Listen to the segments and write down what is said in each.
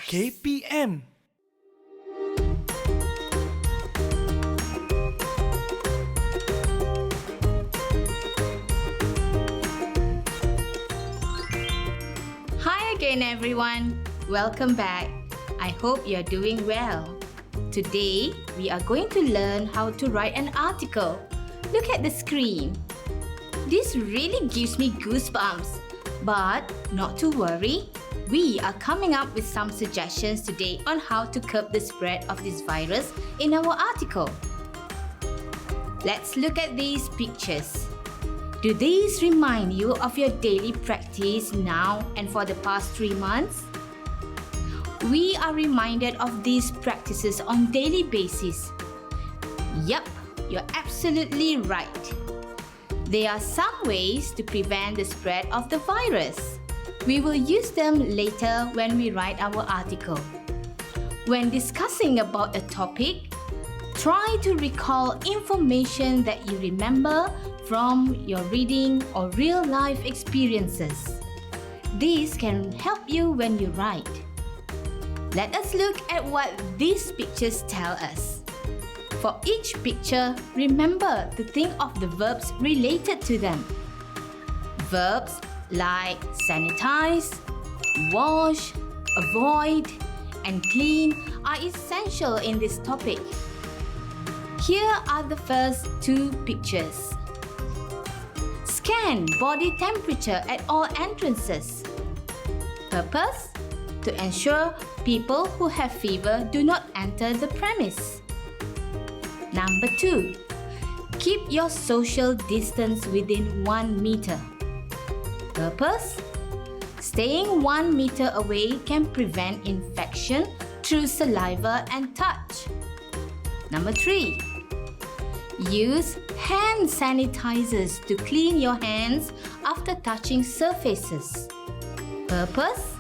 KPM. Hi again everyone, welcome back. I hope you're doing well. Today, we are going to learn how to write an article. Look at the screen. This really gives me goosebumps. But not to worry, we are coming up with some suggestions today on how to curb the spread of this virus in our article. Let's look at these pictures. Do these remind you of your daily practice now and for the past 3 months? We are reminded of these practices on daily basis. Yup, you're absolutely right. There are some ways to prevent the spread of the virus. We will use them later when we write our article. When discussing about a topic, try to recall information that you remember from your reading or real-life experiences. These can help you when you write. Let us look at what these pictures tell us. For each picture, remember to think of the verbs related to them. Verbs like sanitize, wash, avoid, and clean are essential in this topic. Here are the first 2 pictures. Scan body temperature at all entrances. Purpose: to ensure people who have fever do not enter the premise. Number 2. Keep your social distance within 1 meter. Purpose: staying 1 meter away can prevent infection through saliva and touch. Number 3. Use hand sanitizers to clean your hands after touching surfaces. Purpose: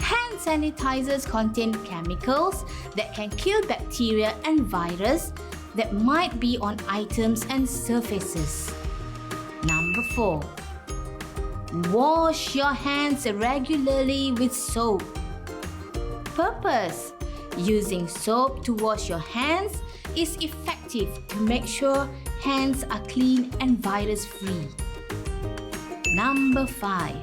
hand sanitizers contain chemicals that can kill bacteria and virus that might be on items and surfaces. Number 4. Wash your hands regularly with soap. Purpose: using soap to wash your hands is effective to make sure hands are clean and virus-free. Number 5.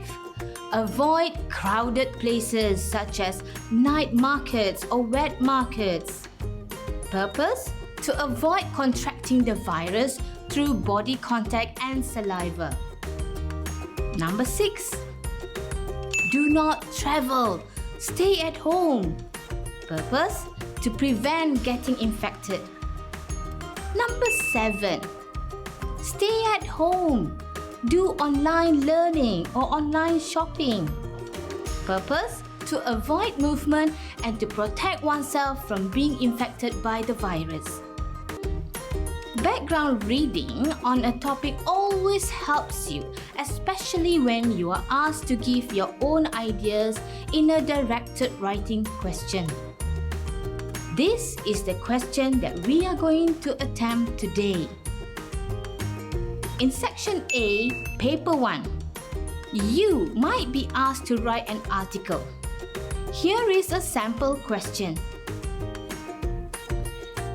Avoid crowded places such as night markets or wet markets. Purpose: to avoid contracting the virus through body contact and saliva. Number 6. Do not travel. Stay at home. Purpose: to prevent getting infected. Number 7. Stay at home. Do online learning or online shopping. Purpose: to avoid movement and to protect oneself from being infected by the virus. Background reading on a topic always helps you, especially when you are asked to give your own ideas in a directed writing question. This is the question that we are going to attempt today. In Section A, Paper 1, you might be asked to write an article. Here is a sample question.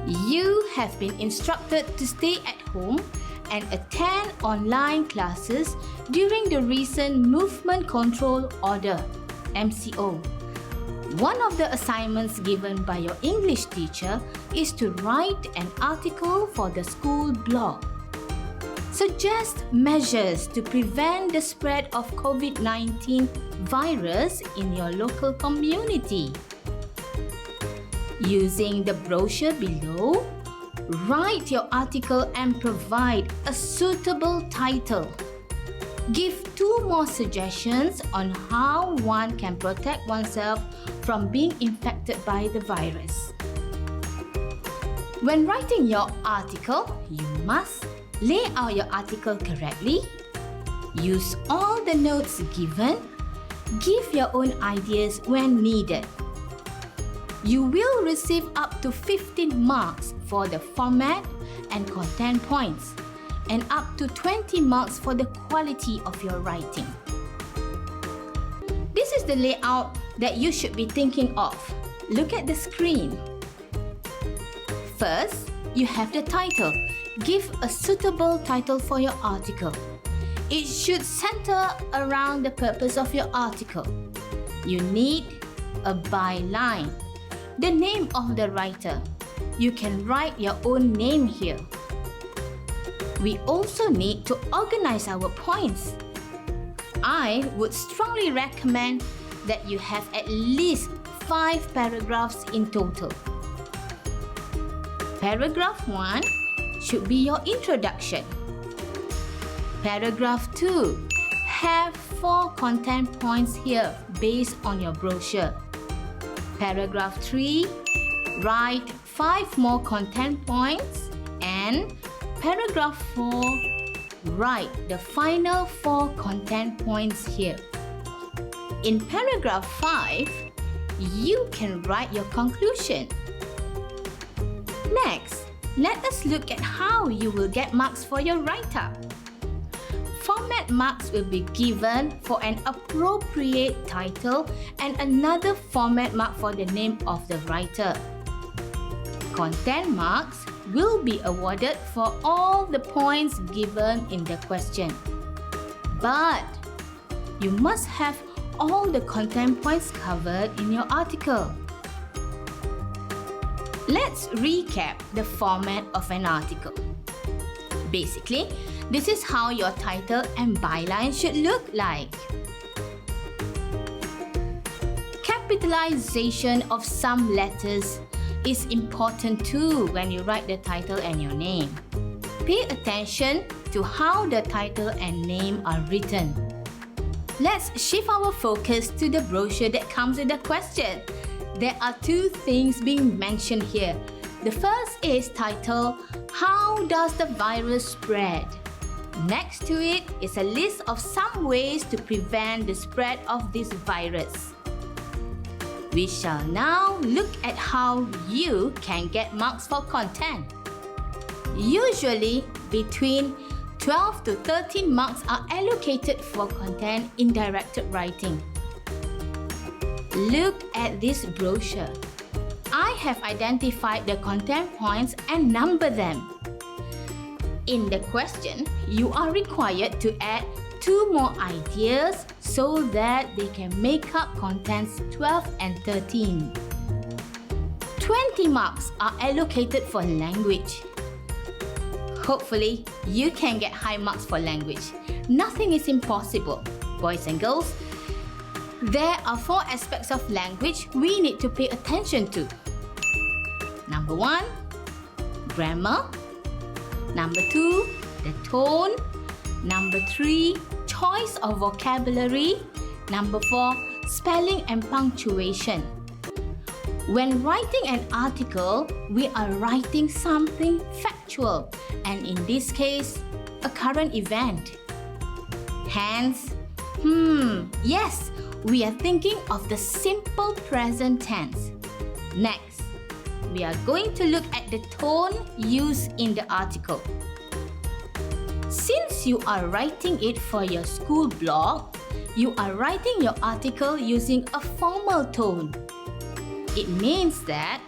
You have been instructed to stay at home and attend online classes during the recent Movement Control Order, MCO. One of the assignments given by your English teacher is to write an article for the school blog. Suggest measures to prevent the spread of COVID-19 virus in your local community. Using the brochure below, write your article and provide a suitable title. Give 2 more suggestions on how one can protect oneself from being infected by the virus. When writing your article, you must lay out your article correctly, use all the notes given, give your own ideas when needed. You will receive up to 15 marks for the format and content points, and up to 20 marks for the quality of your writing. This is the layout that you should be thinking of. Look at the screen. First, you have the title. Give a suitable title for your article. It should center around the purpose of your article. You need a byline, the name of the writer. You can write your own name here. We also need to organize our points. I would strongly recommend that you have at least 5 paragraphs in total. Paragraph 1 should be your introduction. Paragraph 2, have 4 content points here based on your brochure. Paragraph 3, write 5 more content points, and paragraph 4, write the final 4 content points here. In paragraph 5, you can write your conclusion. Next, let us look at how you will get marks for your write-up. Format marks will be given for an appropriate title and another format mark for the name of the writer. Content marks will be awarded for all the points given in the question. But you must have all the content points covered in your article. Let's recap the format of an article. Basically, this is how your title and byline should look like. Capitalization of some letters is important too when you write the title and your name. Pay attention to how the title and name are written. Let's shift our focus to the brochure that comes with the question. There are 2 things being mentioned here. The first is title, How does the virus spread? Next to it is a list of some ways to prevent the spread of this virus. We shall now look at how you can get marks for content. Usually, between 12 to 13 marks are allocated for content in directed writing. Look at this brochure. I have identified the content points and numbered them. In the question, you are required to add 2 more ideas so that they can make up contents 12 and 13. 20 marks are allocated for language. Hopefully, you can get high marks for language. Nothing is impossible. Boys and girls, there are 4 aspects of language we need to pay attention to. Number 1, grammar. Number 2, the tone. Number 3, choice of vocabulary. Number 4, spelling and punctuation. When writing an article, we are writing something factual, and in this case, a current event. Hence, yes, we are thinking of the simple present tense. Next, we are going to look at the tone used in the article. Since you are writing it for your school blog, you are writing your article using a formal tone. It means that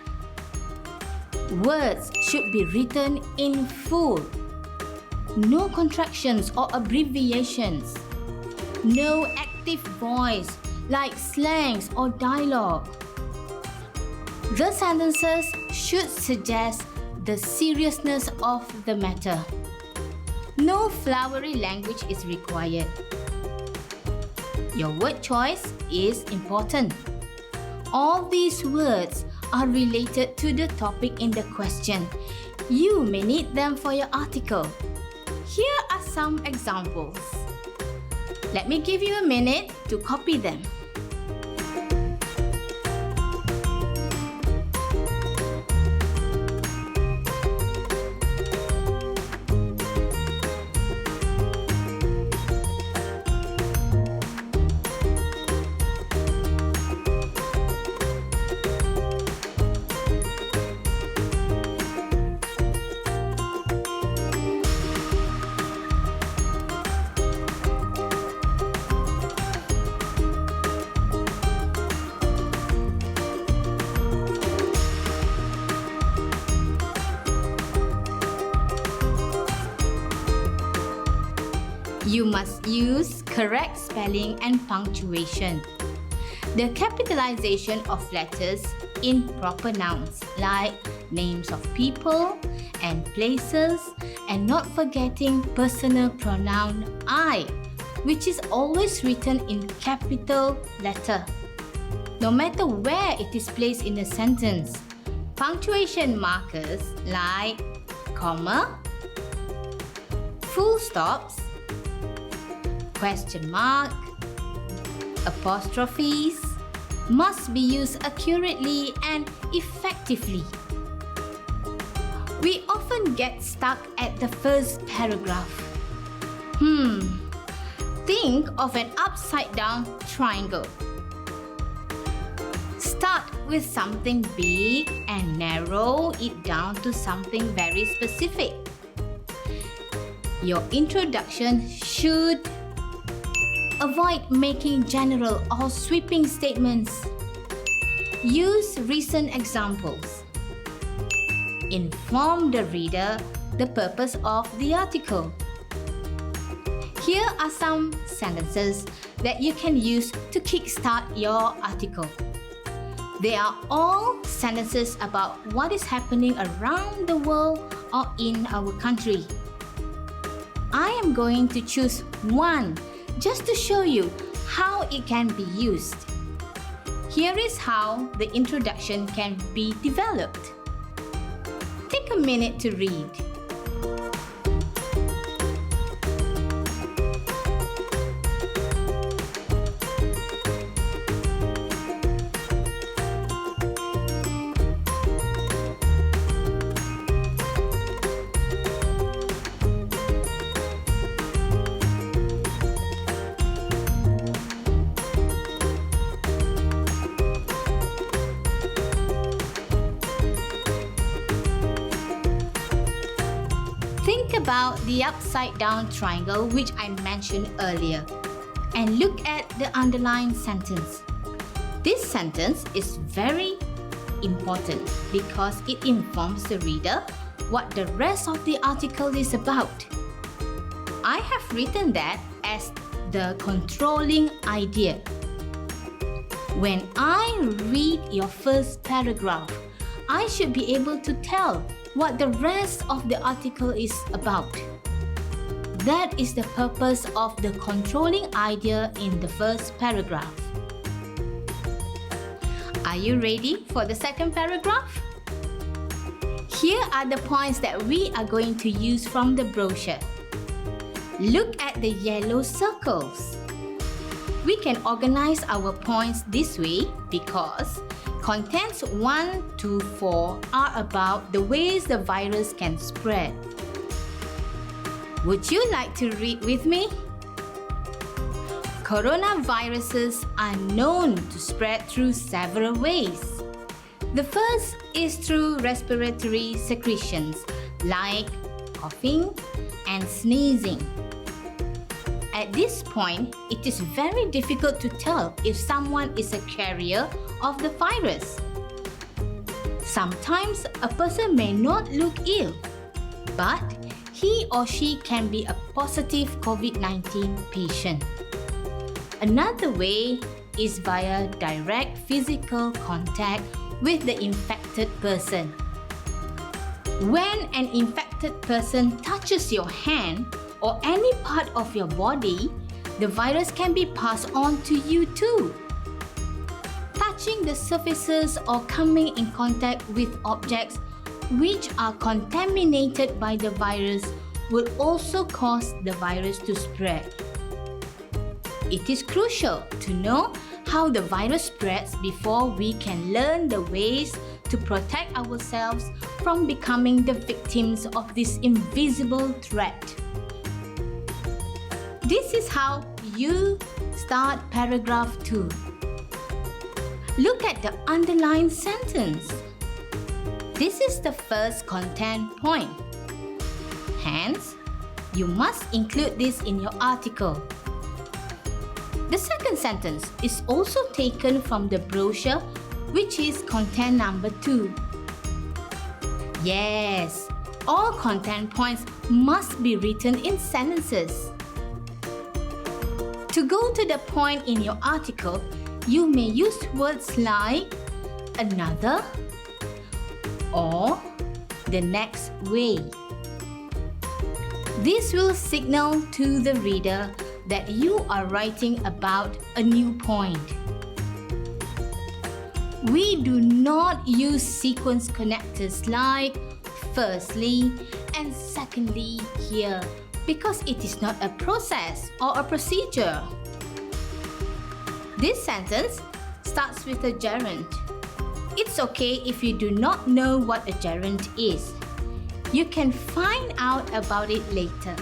words should be written in full. No contractions or abbreviations. No active voice like slangs or dialogue. The sentences should suggest the seriousness of the matter. No flowery language is required. Your word choice is important. All these words are related to the topic in the question. You may need them for your article. Here are some examples. Let me give you a minute to copy them. You must use correct spelling and punctuation. The capitalization of letters in proper nouns like names of people and places, and not forgetting personal pronoun I, which is always written in capital letter. No matter where it is placed in a sentence, punctuation markers like comma, full stops, question mark, apostrophes must be used accurately and effectively. We often get stuck at the first paragraph. Think of an upside-down triangle. Start with something big and narrow it down to something very specific. Your introduction should avoid making general or sweeping statements. Use recent examples. Inform the reader the purpose of the article. Here are some sentences that you can use to kickstart your article. They are all sentences about what is happening around the world or in our country. I am going to choose one just to show you how it can be used. Here is how the introduction can be developed. Take a minute to read. Think about the upside-down triangle which I mentioned earlier, and look at the underlined sentence. This sentence is very important because it informs the reader what the rest of the article is about. I have written that as the controlling idea. When I read your first paragraph, I should be able to tell what the rest of the article is about. That is the purpose of the controlling idea in the first paragraph. Are you ready for the second paragraph? Here are the points that we are going to use from the brochure. Look at the yellow circles. We can organize our points this way because contents 1 to 4 are about the ways the virus can spread. Would you like to read with me? Coronaviruses are known to spread through several ways. The first is through respiratory secretions like coughing and sneezing. At this point, it is very difficult to tell if someone is a carrier of the virus. Sometimes a person may not look ill, but he or she can be a positive COVID-19 patient. Another way is via direct physical contact with the infected person. When an infected person touches your hand or any part of your body, the virus can be passed on to you too. Touching the surfaces or coming in contact with objects which are contaminated by the virus will also cause the virus to spread. It is crucial to know how the virus spreads before we can learn the ways to protect ourselves from becoming the victims of this invisible threat. This is how you start paragraph 2. Look at the underlined sentence. This is the first content point. Hence, you must include this in your article. The second sentence is also taken from the brochure, which is content number 2. Yes, all content points must be written in sentences. To go to the point in your article, you may use words like another or the next way. This will signal to the reader that you are writing about a new point. We do not use sequence connectors like firstly and secondly here because it is not a process or a procedure. This sentence starts with a gerund. It's okay if you do not know what a gerund is. You can find out about it later.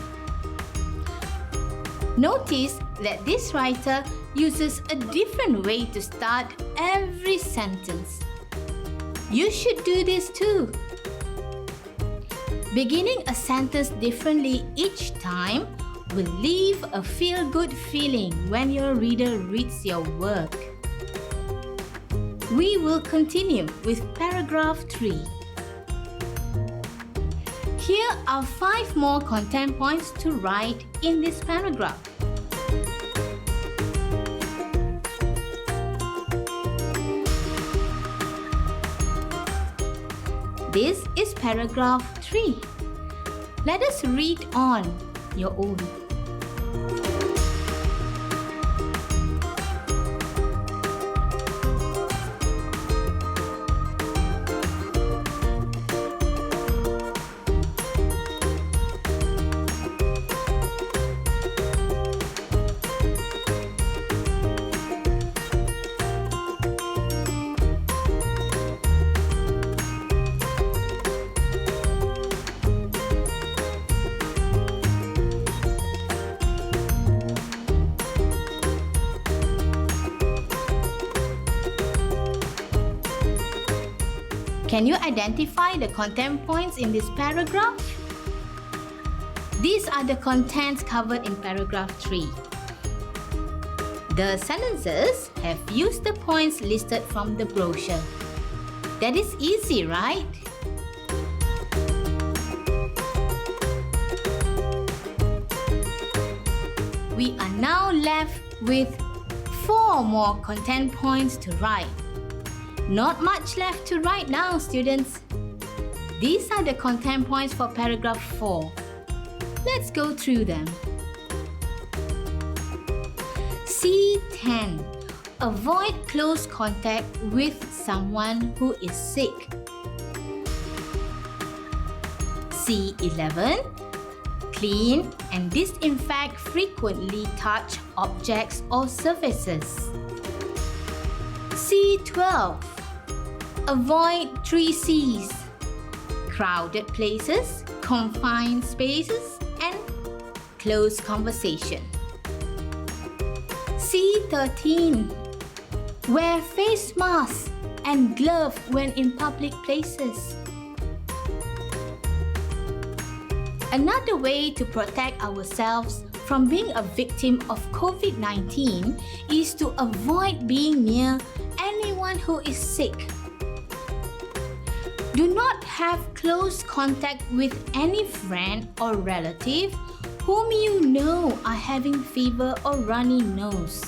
Notice that this writer uses a different way to start every sentence. You should do this too. Beginning a sentence differently each time will leave a feel-good feeling when your reader reads your work. We will continue with paragraph 3. Here are 5 more content points to write in this paragraph. This is paragraph 3. Let us read on your own. Can you identify the content points in this paragraph? These are the contents covered in paragraph 3. The sentences have used the points listed from the brochure. That is easy, right? We are now left with 4 more content points to write. Not much left to write now, students. These are the content points for paragraph 4. Let's go through them. C10. Avoid close contact with someone who is sick. C11. Clean and disinfect frequently touched objects or surfaces. C12. Avoid 3 C's: crowded places, confined spaces, and close conversation. C13. Wear face masks and gloves when in public places. Another way to protect ourselves from being a victim of COVID-19 is to avoid being near anyone who is sick. Do not have close contact with any friend or relative whom you know are having fever or runny nose.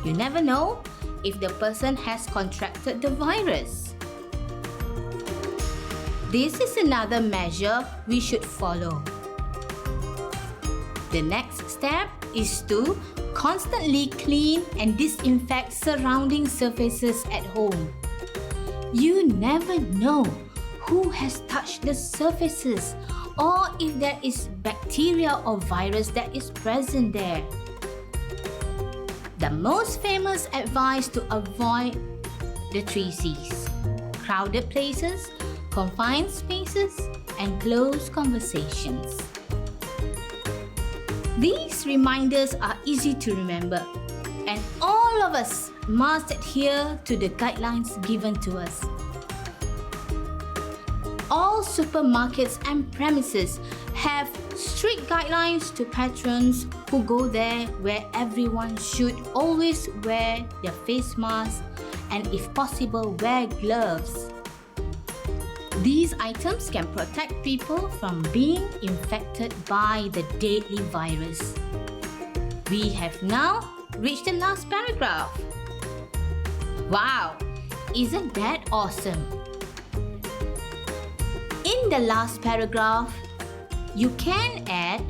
You never know if the person has contracted the virus. This is another measure we should follow. The next step is to constantly clean and disinfect surrounding surfaces at home. You never know who has touched the surfaces or if there is bacteria or virus that is present there. The most famous advice to avoid the 3 C's: crowded places, confined spaces, and close conversations. These reminders are easy to remember, and all of us must adhere to the guidelines given to us. All supermarkets and premises have strict guidelines to patrons who go there, where everyone should always wear their face mask and, if possible, wear gloves. These items can protect people from being infected by the deadly virus. We have now reached the last paragraph. Wow, isn't that awesome? In the last paragraph, you can add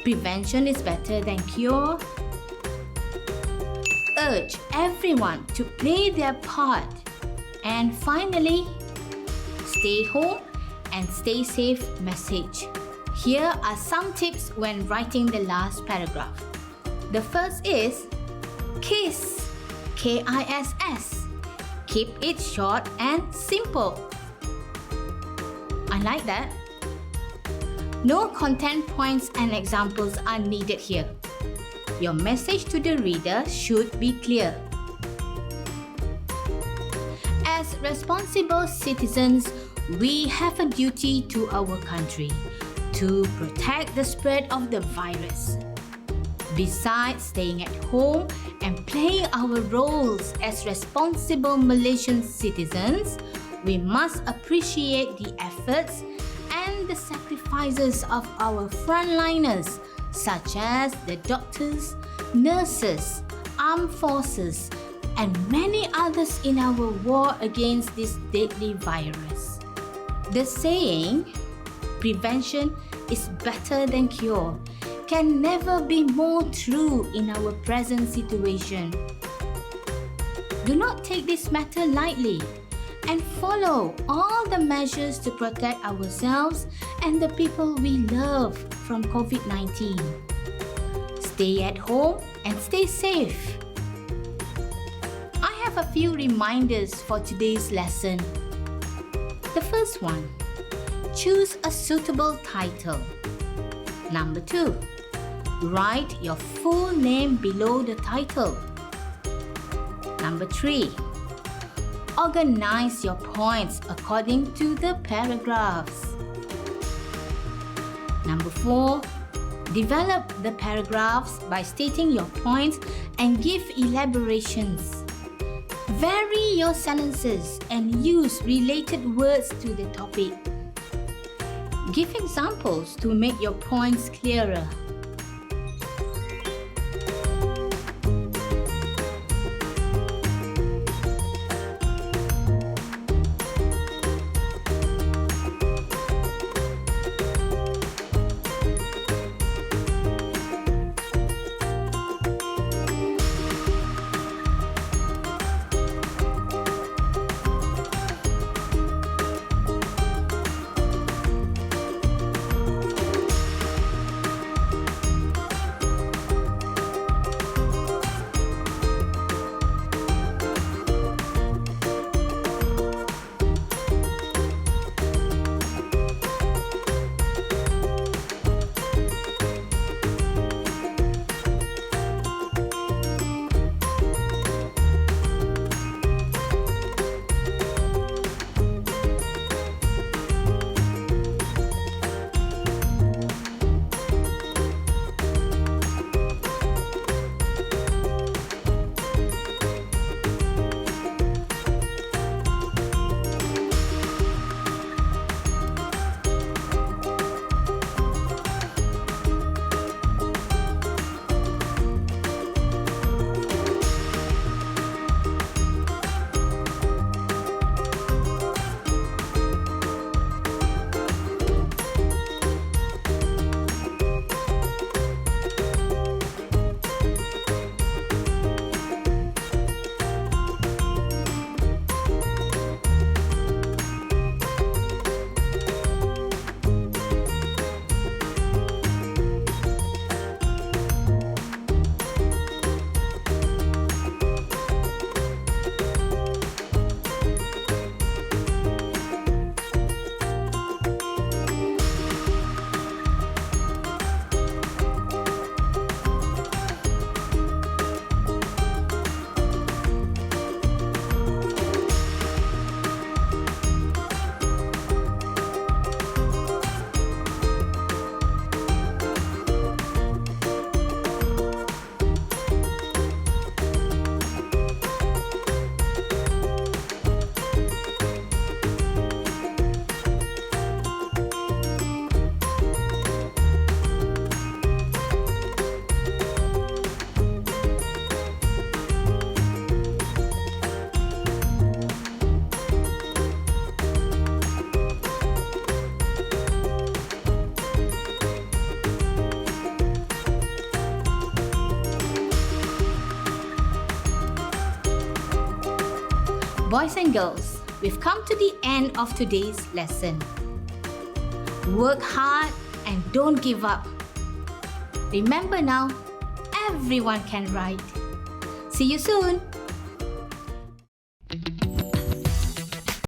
prevention is better than cure. Urge everyone to play their part. And finally, stay home and stay safe message. Here are some tips when writing the last paragraph. The first is KISS, K-I-S-S. Keep it short and simple. I like that. No content points and examples are needed here. Your message to the reader should be clear. As responsible citizens, we have a duty to our country to protect the spread of the virus. Besides staying at home and playing our roles as responsible Malaysian citizens, we must appreciate the efforts and the sacrifices of our frontliners, such as the doctors, nurses, armed forces, and many others in our war against this deadly virus. The saying, prevention is better than cure, can never be more true in our present situation. Do not take this matter lightly and follow all the measures to protect ourselves and the people we love from COVID-19. Stay at home and stay safe. I have a few reminders for today's lesson. The first one, choose a suitable title. Number 2, write your full name below the title. Number 3, organize your points according to the paragraphs. Number 4, develop the paragraphs by stating your points and give elaborations. Vary your sentences and use related words to the topic. Give examples to make your points clearer. Boys and girls, we've come to the end of today's lesson. Work hard and don't give up. Remember now, everyone can write. See you soon.